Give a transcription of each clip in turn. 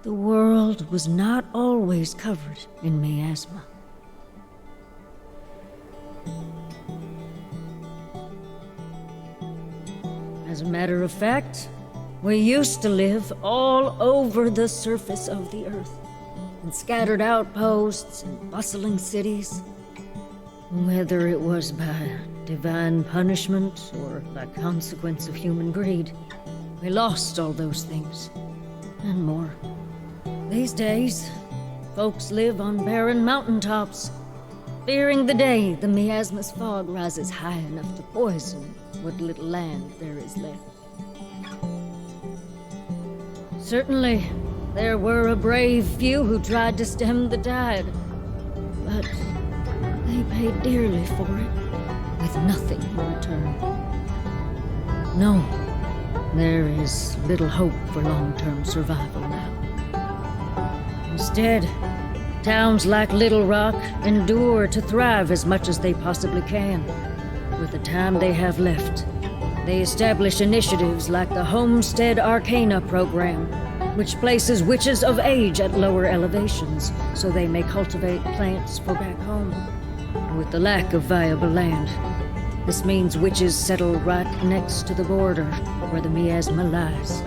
The world was not always covered in miasma. As a matter of fact, we used to live all over the surface of the earth, in scattered outposts and bustling cities. Whether it was by divine punishment or by consequence of human greed, we lost all those things, and more. These days, folks live on barren mountaintops, fearing the day the miasma's fog rises high enough to poison what little land there is left. Certainly, there were a brave few who tried to stem the tide, but they paid dearly for it, with nothing in return. No, there is little hope for long-term survival now. Instead, towns like Little Rock endure to thrive as much as they possibly can. With the time they have left, they establish initiatives like the Homestead Arcana program, which places witches of age at lower elevations so they may cultivate plants for back home. With the lack of viable land, this means witches settle right next to the border where the miasma lies.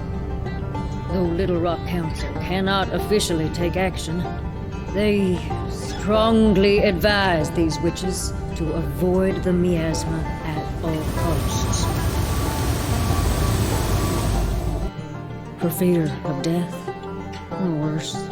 Though Little Rock Council cannot officially take action, they strongly advise these witches to avoid the miasma at all costs. For fear of death, or worse.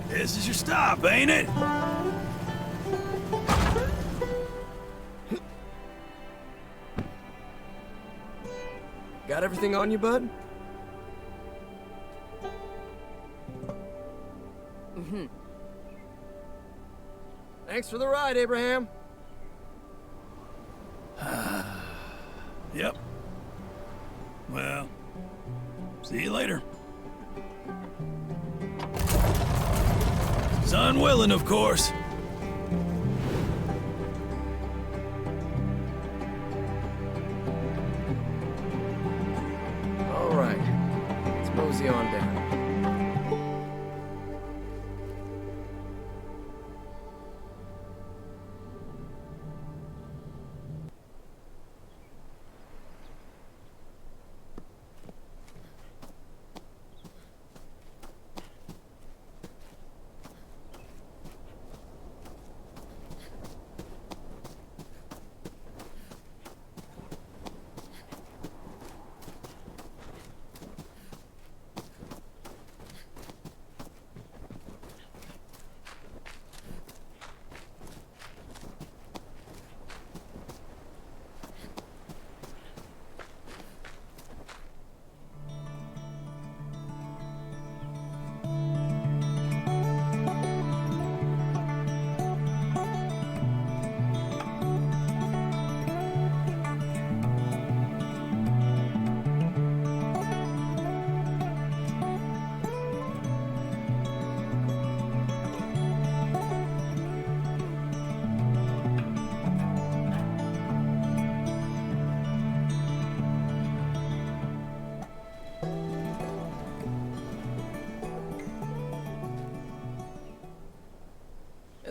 This is your stop, ain't it? Got everything on you, bud? Thanks for the ride, Abraham. Yep. Well, see you later. Sun willing, of course. All right, let's mosey on down.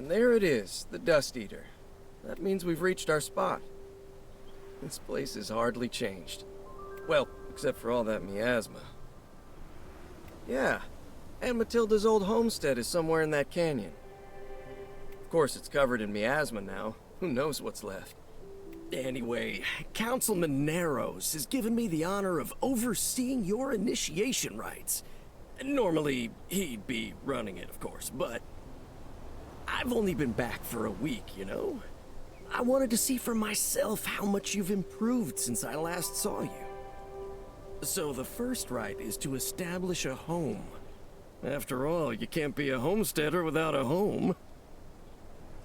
And there it is, the Dust Eater. That means we've reached our spot. This place is hardly changed. Well, except for all that miasma. Yeah, Aunt Matilda's old homestead is somewhere in that canyon. Of course, it's covered in miasma now. Who knows what's left? Anyway, Councilman Narrows has given me the honor of overseeing your initiation rites. Normally, he'd be running it, of course, but I've only been back for a week, you know? I wanted to see for myself how much you've improved since I last saw you. So the first rite is to establish a home. After all, you can't be a homesteader without a home.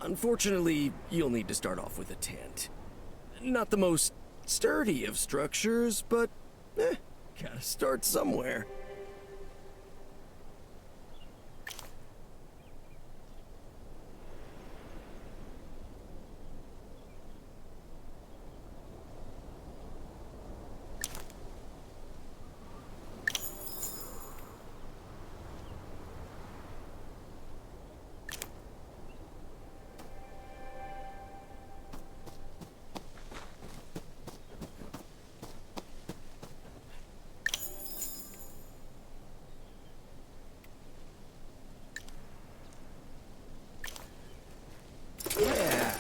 Unfortunately, you'll need to start off with a tent. Not the most sturdy of structures, but gotta start somewhere. Yeah,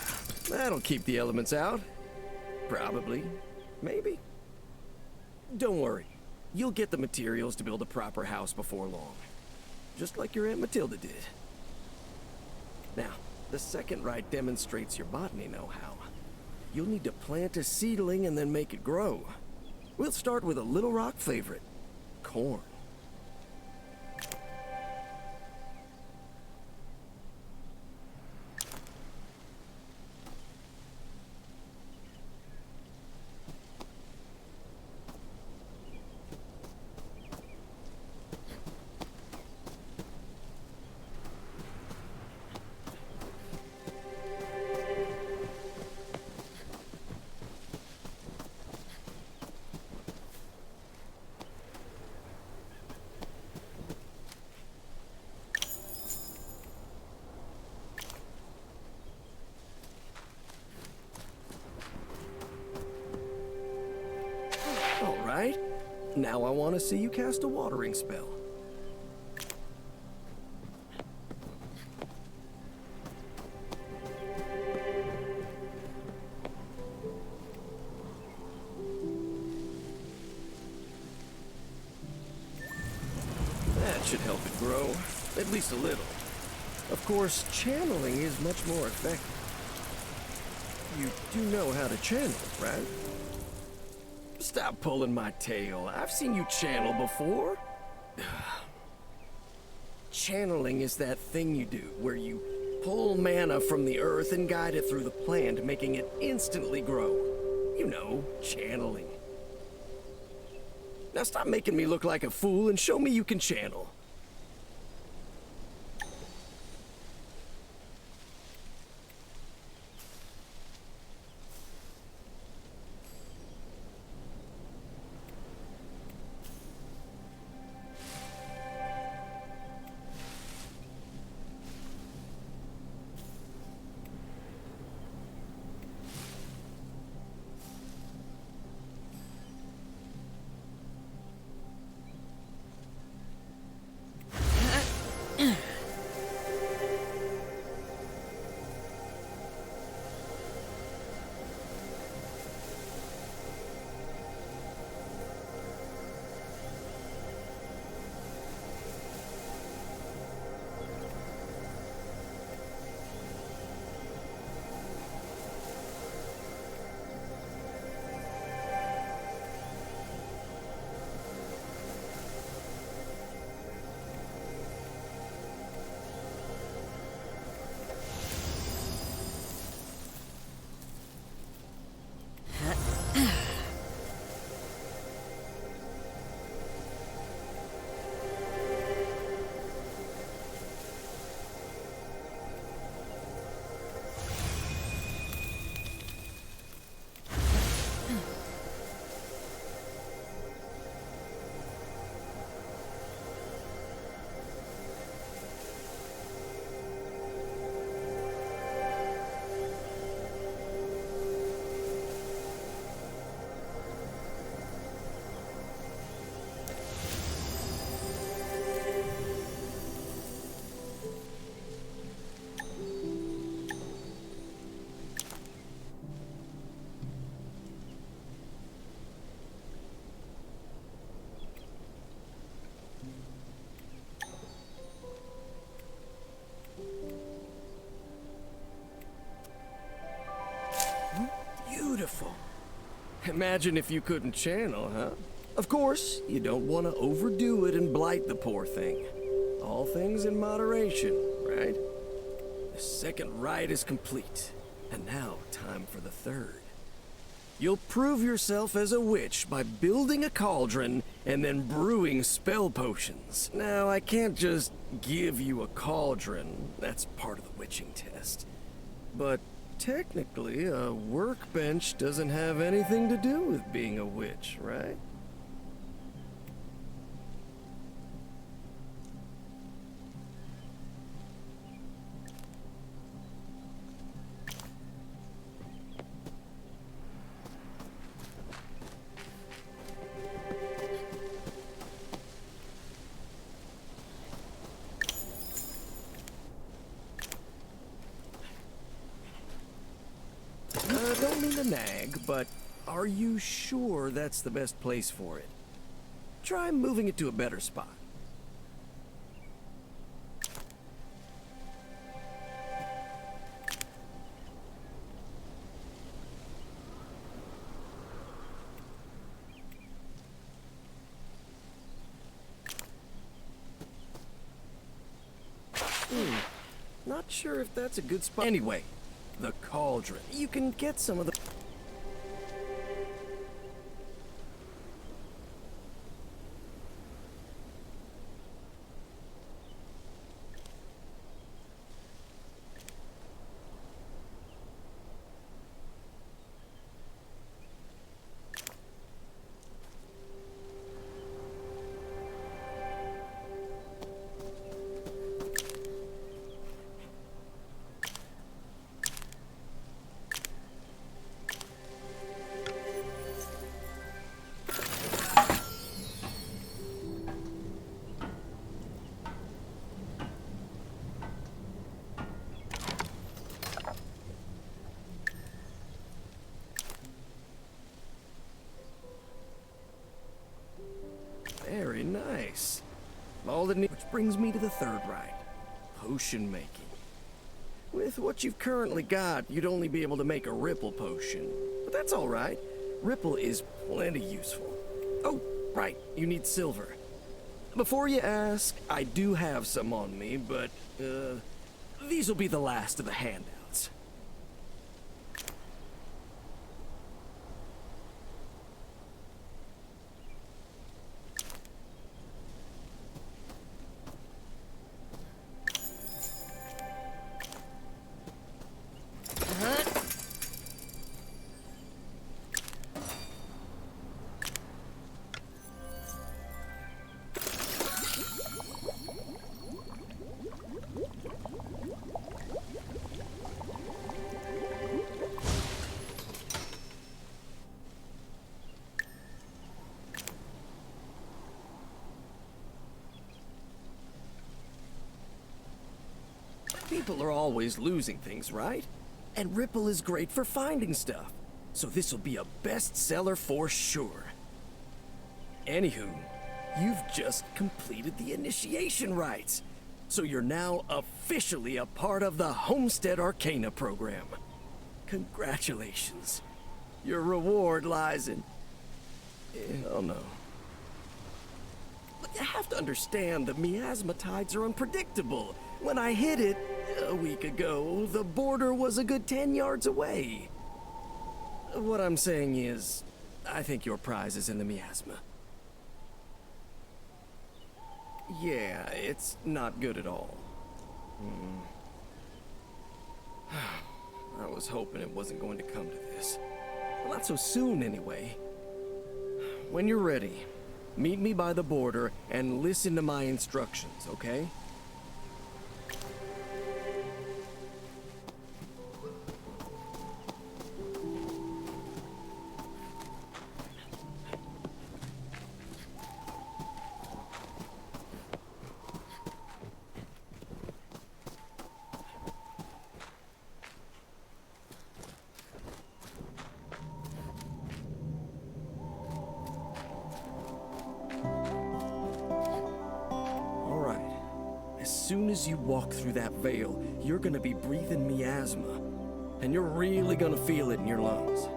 that'll keep the elements out. Probably. Maybe. Don't worry. You'll get the materials to build a proper house before long. Just like your Aunt Matilda did. Now, the second rite demonstrates your botany know-how. You'll need to plant a seedling and then make it grow. We'll start with a Little Rock favorite, corn. Alright, now I want to see you cast a watering spell. That should help it grow, at least a little. Of course, channeling is much more effective. You do know how to channel, right? Stop pulling my tail. I've seen you channel before. Channeling is that thing you do where you pull mana from the earth and guide it through the plant, making it instantly grow. You know, channeling. Now stop making me look like a fool and show me you can channel. awful. Imagine if you couldn't channel, huh? Of course, you don't want to overdo it and blight the poor thing. All things in moderation, right? The second rite is complete, and now time for the third. You'll prove yourself as a witch by building a cauldron and then brewing spell potions. Now, I can't just give you a cauldron. That's part of the witching test. But technically, a workbench doesn't have anything to do with being a witch, right? Don't mean to nag, but are you sure that's the best place for it? Try moving it to a better spot. Not sure if that's a good spot. Anyway, the cauldron. You can get some of the... Very nice. All it needs, which brings me to the third rite, potion making. With what you've currently got, you'd only be able to make a ripple potion. But that's all right. Ripple is plenty useful. Oh, right, you need silver. Before you ask, I do have some on me, but, these will be the last of the handouts. People are always losing things, right? And Ripple is great for finding stuff. So this will be a bestseller for sure. Anywho, you've just completed the initiation rites. So you're now officially a part of the Homestead Arcana program. Congratulations. Your reward lies in... oh no. But you have to understand the miasma tides are unpredictable. When I hit it a week ago, the border was a good 10 yards away. What I'm saying is, I think your prize is in the miasma. Yeah, it's not good at all. I was hoping it wasn't going to come to this. Well, not so soon, anyway. When you're ready, meet me by the border and listen to my instructions, okay? As soon as you walk through that veil, you're gonna be breathing miasma. And you're really gonna feel it in your lungs.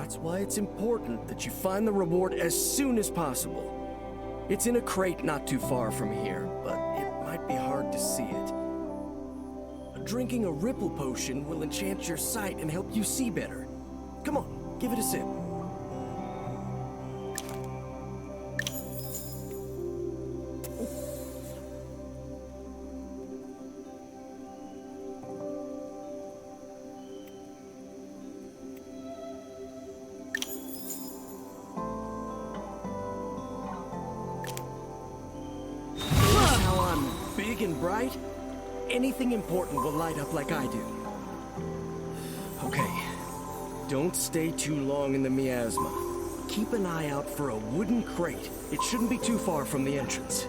That's why it's important that you find the reward as soon as possible. It's in a crate not too far from here, but it might be hard to see it. Drinking a ripple potion will enchant your sight and help you see better. Come on, give it a sip. How I'm big and bright? Anything important will light up like I do. Okay, don't stay too long in the miasma. Keep an eye out for a wooden crate. It shouldn't be too far from the entrance.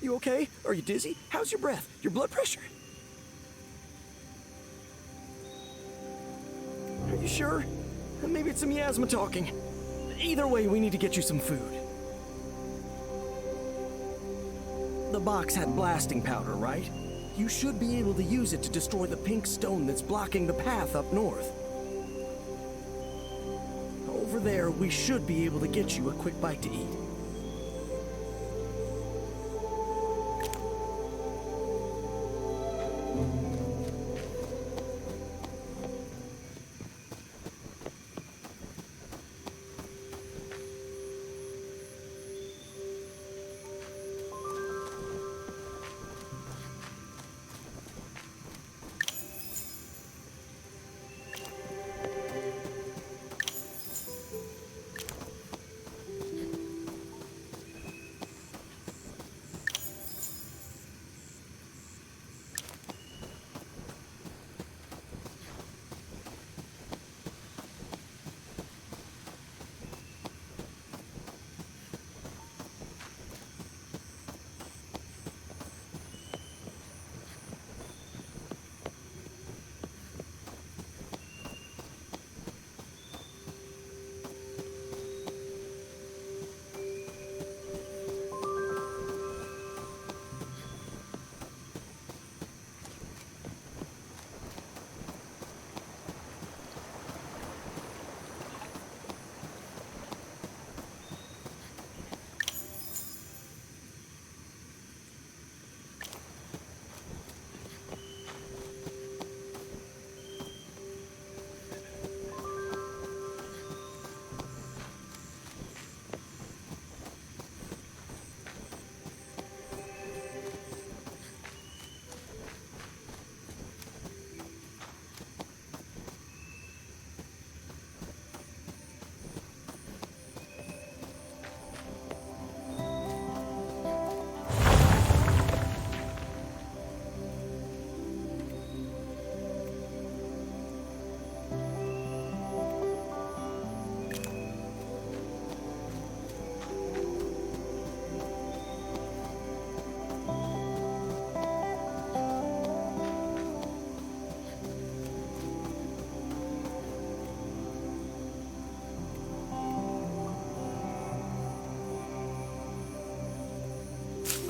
You okay? Are you dizzy? How's your breath? Your blood pressure? Are you sure? Maybe it's a miasma talking. Either way, we need to get you some food. The box had blasting powder, right? You should be able to use it to destroy the pink stone that's blocking the path up north. Over there, we should be able to get you a quick bite to eat.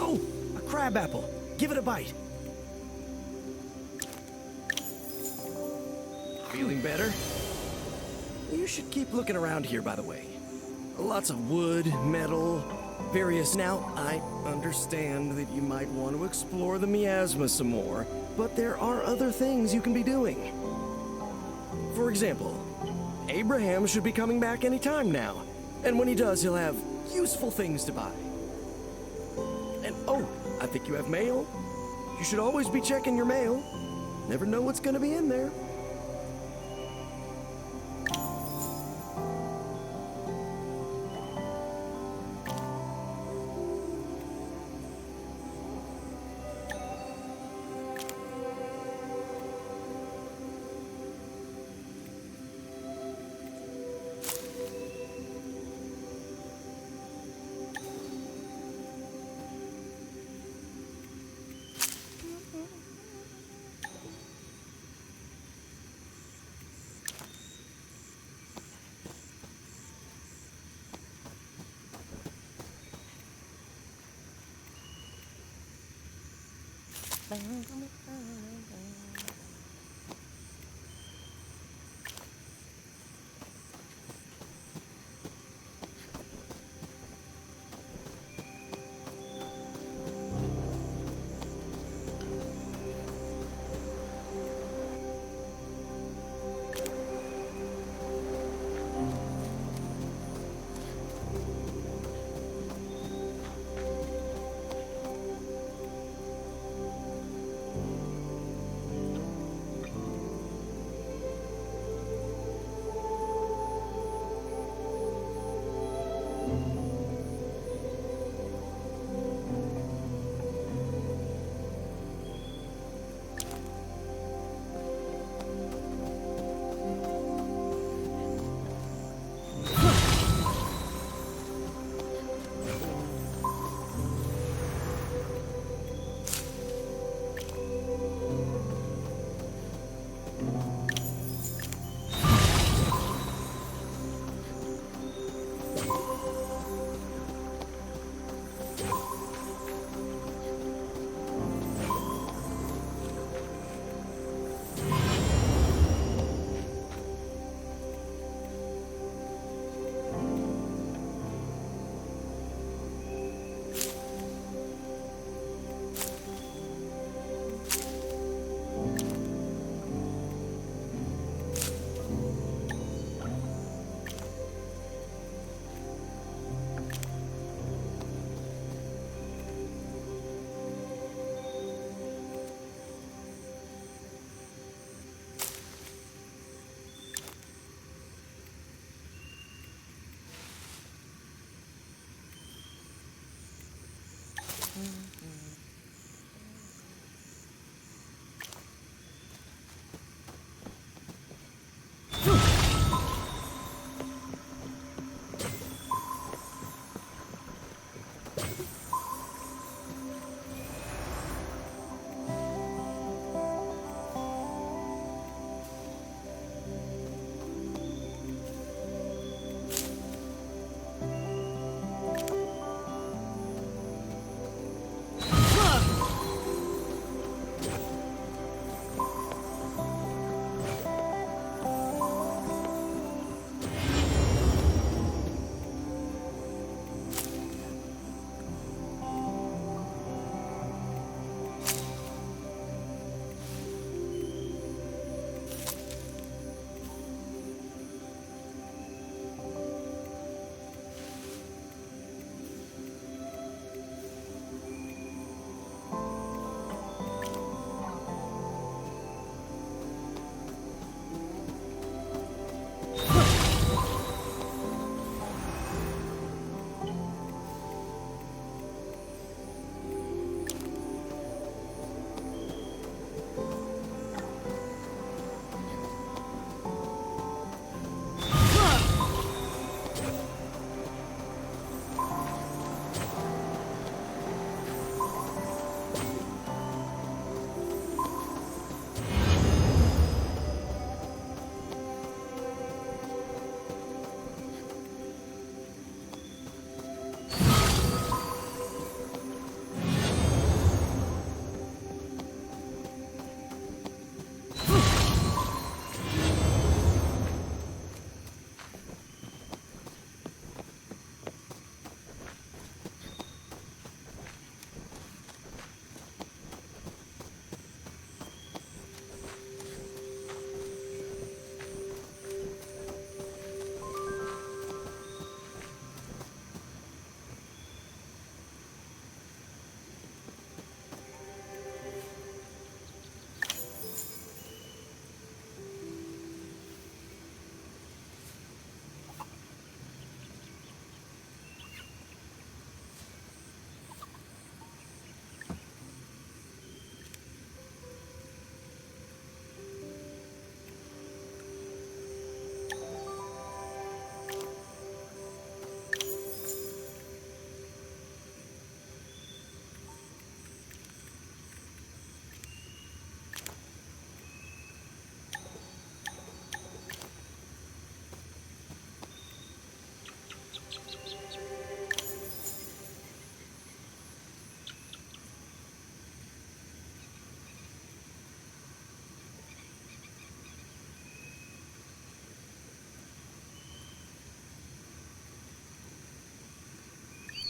Oh, a crab apple. Give it a bite. Feeling better? You should keep looking around here, by the way. Lots of wood, metal, various... Now, I understand that you might want to explore the miasma some more, but there are other things you can be doing. For example, Abraham should be coming back any time now, and when he does, he'll have useful things to buy. And oh, I think you have mail. You should always be checking your mail. Never know what's gonna be in there.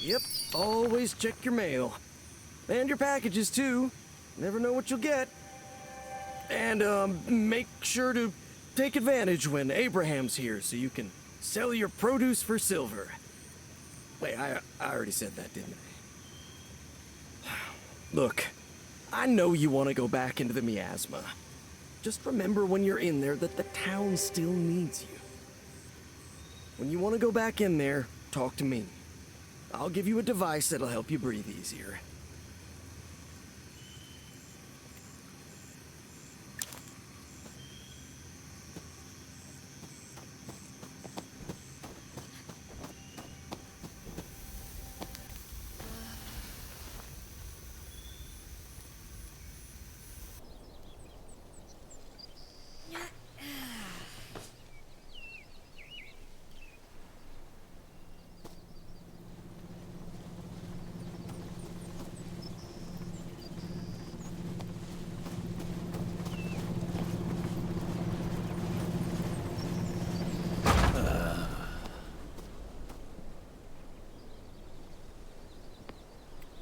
Yep, always check your mail. And your packages, too. Never know what you'll get. And, make sure to take advantage when Abraham's here so you can sell your produce for silver. Wait, I already said that, didn't I? Look, I know you want to go back into the miasma. Just remember when you're in there that the town still needs you. When you want to go back in there, talk to me. I'll give you a device that'll help you breathe easier.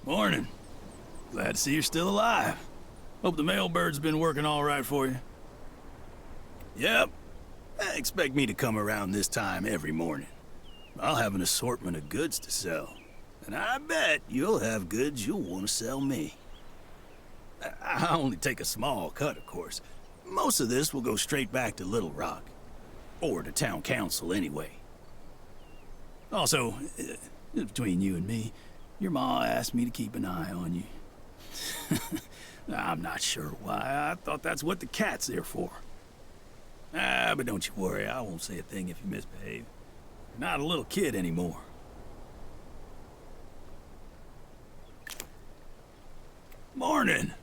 Morning. Glad to see you're still alive. Hope the mailbird's been working all right for you. Yep. Expect me to come around this time every morning. I'll have an assortment of goods to sell. And I bet you'll have goods you'll want to sell me. I only take a small cut, of course. Most of this will go straight back to Little Rock. Or to town council, anyway. Also, between you and me, your ma asked me to keep an eye on you. I'm not sure why. I thought that's what the cat's there for. But don't you worry. I won't say a thing if you misbehave. You're not a little kid anymore. Morning.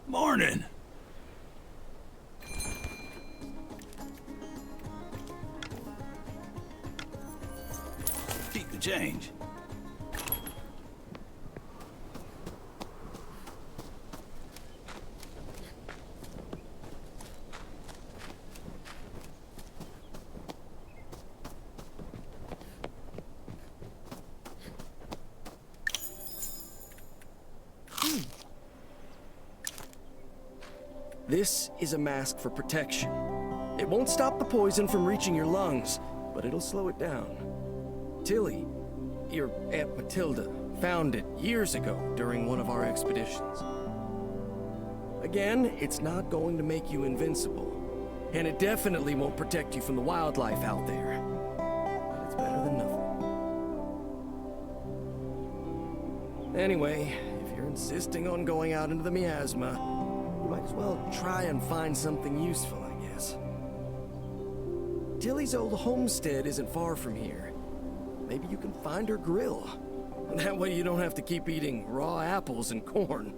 Morning. Keep the change. This is a mask for protection. It won't stop the poison from reaching your lungs, but it'll slow it down. Tilly, your Aunt Matilda, found it years ago during one of our expeditions. Again, it's not going to make you invincible, and it definitely won't protect you from the wildlife out there. But it's better than nothing. Anyway, if you're insisting on going out into the miasma, you might as well try and find something useful, I guess. Tilly's old homestead isn't far from here. Maybe you can find her grill. That way you don't have to keep eating raw apples and corn.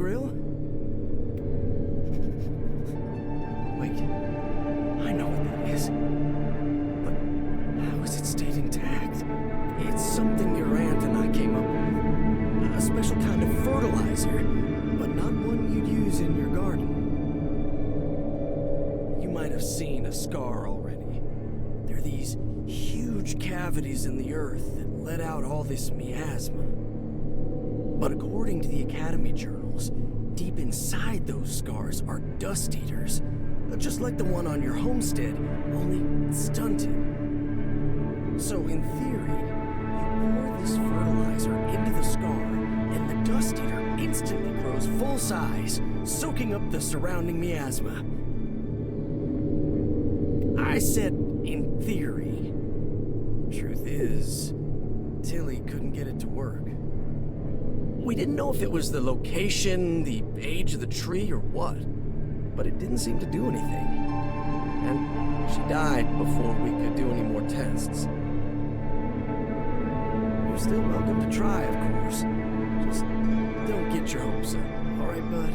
grill? Wait, I know what that is. But how has it stayed intact? It's something your aunt and I came up with. A special kind of fertilizer, but not one you'd use in your garden. You might have seen a scar already. There are these huge cavities in the earth that let out all this miasma. But according to the Academy journals, deep inside those scars are dust eaters, just like the one on your homestead, only stunted. So in theory, you pour this fertilizer into the scar, and the dust eater instantly grows full size, soaking up the surrounding miasma. I said in theory. Truth is, Tilly couldn't get it to work. We didn't know if it was the location, the age of the tree, or what, but it didn't seem to do anything. And she died before we could do any more tests. You're still welcome to try, of course. Just don't get your hopes up, all right, bud?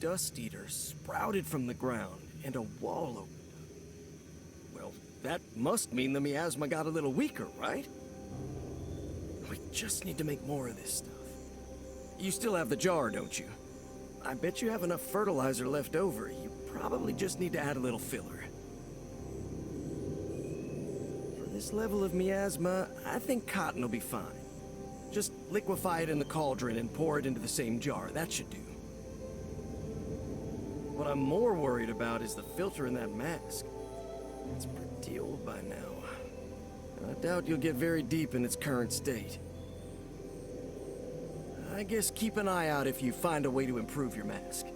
dust eater sprouted from the ground and a wall opened up. Well, that must mean the miasma got a little weaker, right? We just need to make more of this stuff. You still have the jar, don't you? I bet you have enough fertilizer left over. You probably just need to add a little filler. For this level of miasma, I think cotton will be fine. Just liquefy it in the cauldron and pour it into the same jar. That should do. What I'm more worried about is the filter in that mask. It's pretty old by now. I doubt you'll get very deep in its current state. I guess keep an eye out if you find a way to improve your mask.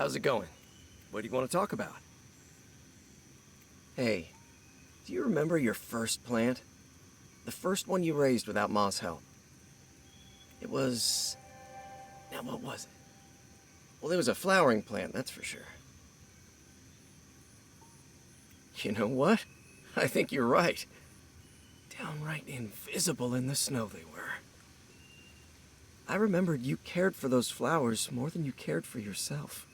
How's it going? What do you want to talk about? Hey, do you remember your first plant? The first one you raised without Ma's help? It was... Now, what was it? Well, it was a flowering plant, that's for sure. You know what? I think you're right. Downright invisible in the snow they were. I remembered you cared for those flowers more than you cared for yourself.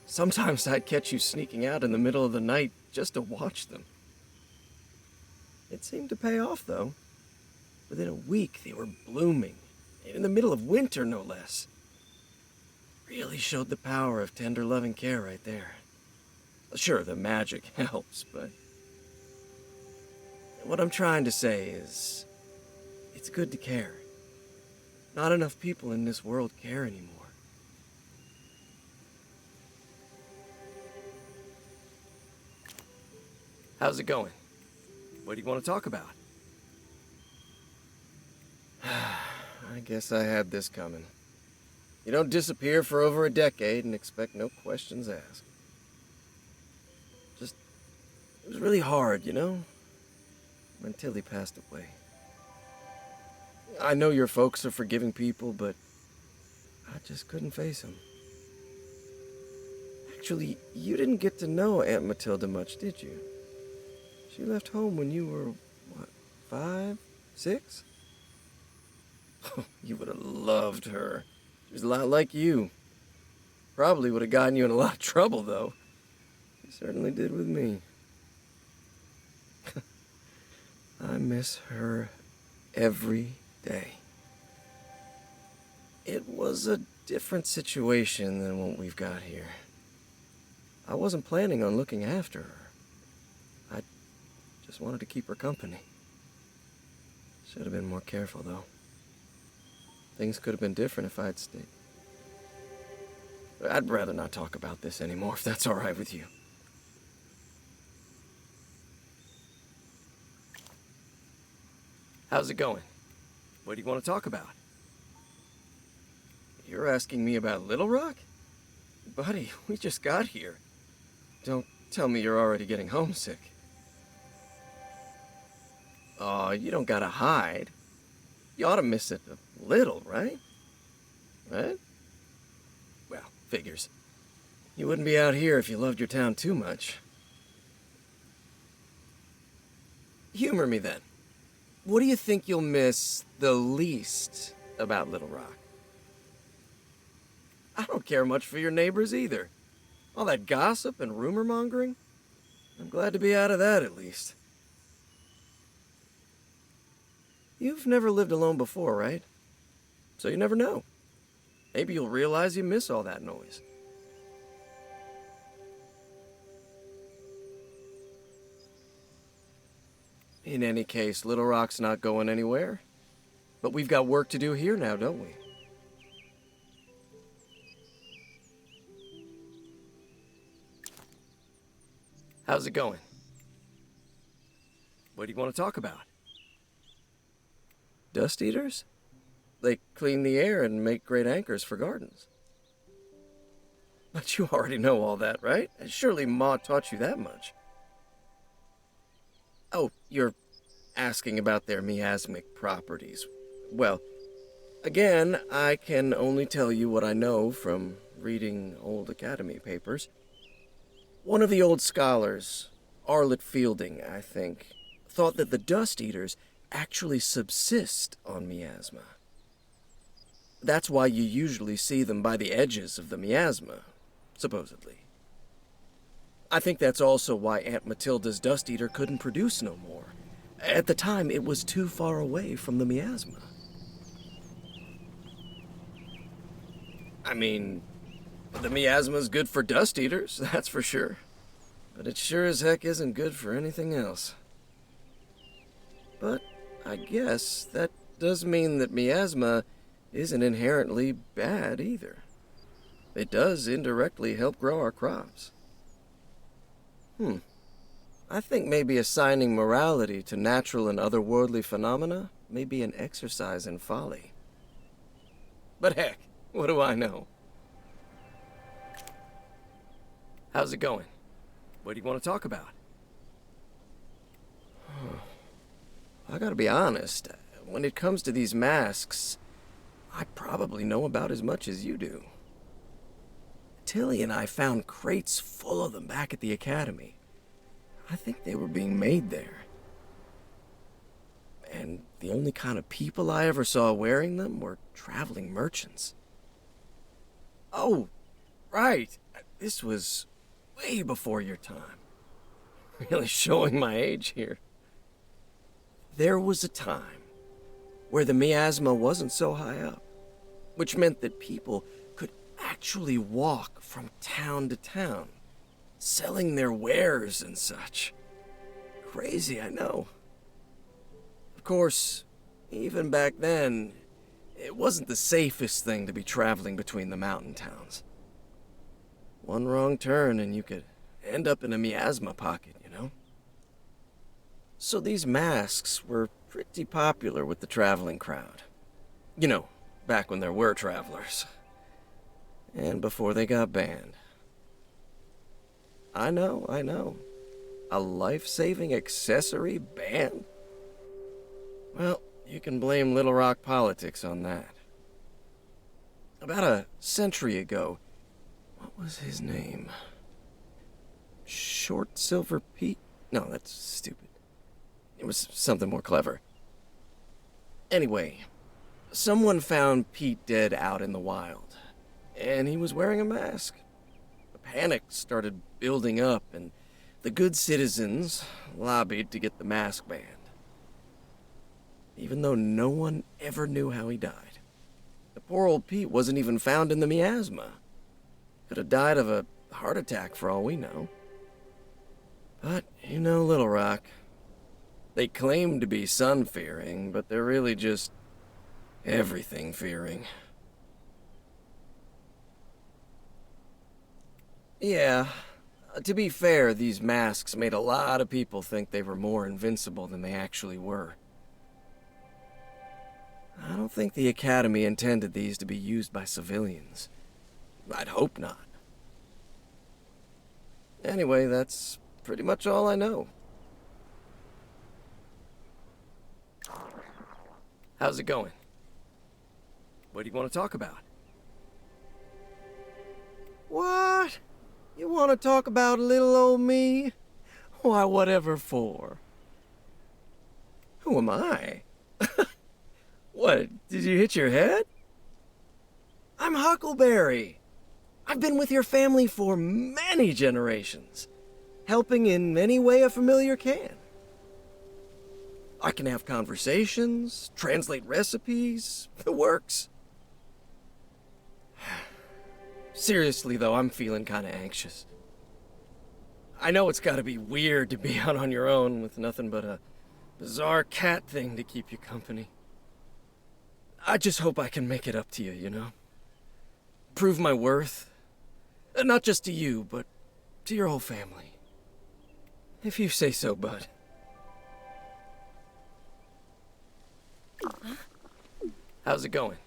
Sometimes I'd catch you sneaking out in the middle of the night just to watch them. It seemed to pay off, though. Within a week, they were blooming. In the middle of winter, no less. Really showed the power of tender, loving care right there. Sure, the magic helps, but... What I'm trying to say is... It's good to care. Not enough people in this world care anymore. How's it going? What do you want to talk about? I guess I had this coming. You don't disappear for over a decade and expect no questions asked. Just, it was really hard, you know? Until he passed away. I know your folks are forgiving people, but I just couldn't face him. Actually, you didn't get to know Aunt Matilda much, did you? She left home when you were, what, 5, 6? You would have loved her. She was a lot like you. Probably would have gotten you in a lot of trouble, though. She certainly did with me. I miss her every day. It was a different situation than what we've got here. I wasn't planning on looking after her. I just wanted to keep her company. Should have been more careful, though. Things could have been different if I'd stayed. I'd rather not talk about this anymore, if that's all right with you. How's it going? What do you want to talk about? You're asking me about Little Rock? Buddy, we just got here. Don't tell me you're already getting homesick. Aw, you don't gotta hide. You ought to miss it a little, right? Right? Well, figures. You wouldn't be out here if you loved your town too much. Humor me then. What do you think you'll miss the least about Little Rock? I don't care much for your neighbors either. All that gossip and rumor mongering. I'm glad to be out of that at least. You've never lived alone before, right? So you never know. Maybe you'll realize you miss all that noise. In any case, Little Rock's not going anywhere. But we've got work to do here now, don't we? How's it going? What do you want to talk about? Dust eaters? They clean the air and make great anchors for gardens. But you already know all that, right? Surely Ma taught you that much. Oh, you're asking about their miasmic properties. Well, again, I can only tell you what I know from reading old academy papers. One of the old scholars, Arlett Fielding, I think, thought that the dust eaters actually subsist on miasma. That's why you usually see them by the edges of the miasma, supposedly. I think that's also why Aunt Matilda's dust eater couldn't produce no more. At the time, it was too far away from the miasma. I mean, the miasma's good for dust eaters, that's for sure. But it sure as heck isn't good for anything else. But I guess that does mean that miasma isn't inherently bad either. It does indirectly help grow our crops. I think maybe assigning morality to natural and otherworldly phenomena may be an exercise in folly. But heck, what do I know? How's it going? What do you want to talk about? I gotta be honest, when it comes to these masks, I probably know about as much as you do. Tilly and I found crates full of them back at the academy. I think they were being made there. And the only kind of people I ever saw wearing them were traveling merchants. Oh, right. This was way before your time. Really showing my age here. There was a time where the miasma wasn't so high up, which meant that people could actually walk from town to town, selling their wares and such. Crazy, I know. Of course, even back then, it wasn't the safest thing to be traveling between the mountain towns. One wrong turn and you could end up in a miasma pocket, you know? So these masks were pretty popular with the traveling crowd. You know, back when there were travelers. And before they got banned. I know. A life-saving accessory banned? Well, you can blame Little Rock politics on that. About a century ago, what was his name? Short Silver Pete? No, that's stupid. It was something more clever. Anyway, someone found Pete dead out in the wild, and he was wearing a mask. The panic started building up, and the good citizens lobbied to get the mask banned. Even though no one ever knew how he died. The poor old Pete wasn't even found in the miasma. Could have died of a heart attack for all we know. But, you know Little Rock. They claim to be sun-fearing, but they're really just everything-fearing. Yeah, to be fair, these masks made a lot of people think they were more invincible than they actually were. I don't think the Academy intended these to be used by civilians. I'd hope not. Anyway, that's pretty much all I know. How's it going? What do you want to talk about? What? You want to talk about little old me? Why, whatever for. Who am I? What, did you hit your head? I'm Huckleberry. I've been with your family for many generations, helping in any way a familiar can. I can have conversations, translate recipes, the works. Seriously, though, I'm feeling kind of anxious. I know it's gotta be weird to be out on your own with nothing but a bizarre cat thing to keep you company. I just hope I can make it up to you, you know? Prove my worth. Not just to you, but to your whole family. If you say so, bud. How's it going?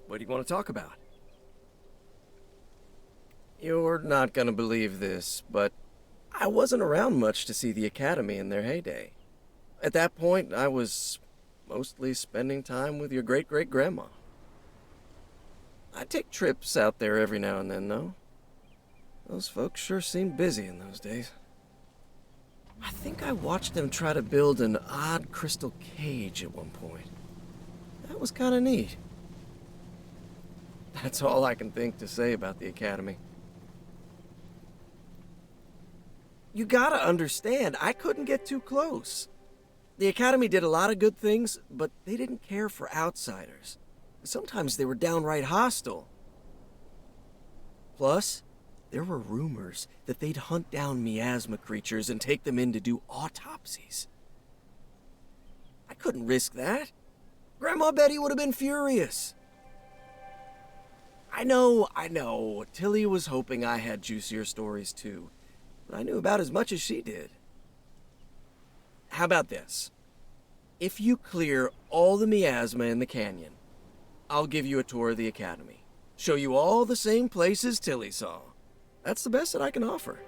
What do you want to talk about? You're not gonna believe this, but I wasn't around much to see the Academy in their heyday. At that point, I was mostly spending time with your great-great-grandma. I take trips out there every now and then, though. Those folks sure seemed busy in those days. I think I watched them try to build an odd crystal cage at one point. That was kind of neat. That's all I can think to say about the Academy. You gotta understand, I couldn't get too close. The Academy did a lot of good things, but they didn't care for outsiders. Sometimes they were downright hostile. Plus, there were rumors that they'd hunt down miasma creatures and take them in to do autopsies. I couldn't risk that. Grandma Betty would have been furious. I know. Tilly was hoping I had juicier stories too, but I knew about as much as she did. How about this? If you clear all the miasma in the canyon, I'll give you a tour of the academy. Show you all the same places Tilly saw. That's the best that I can offer.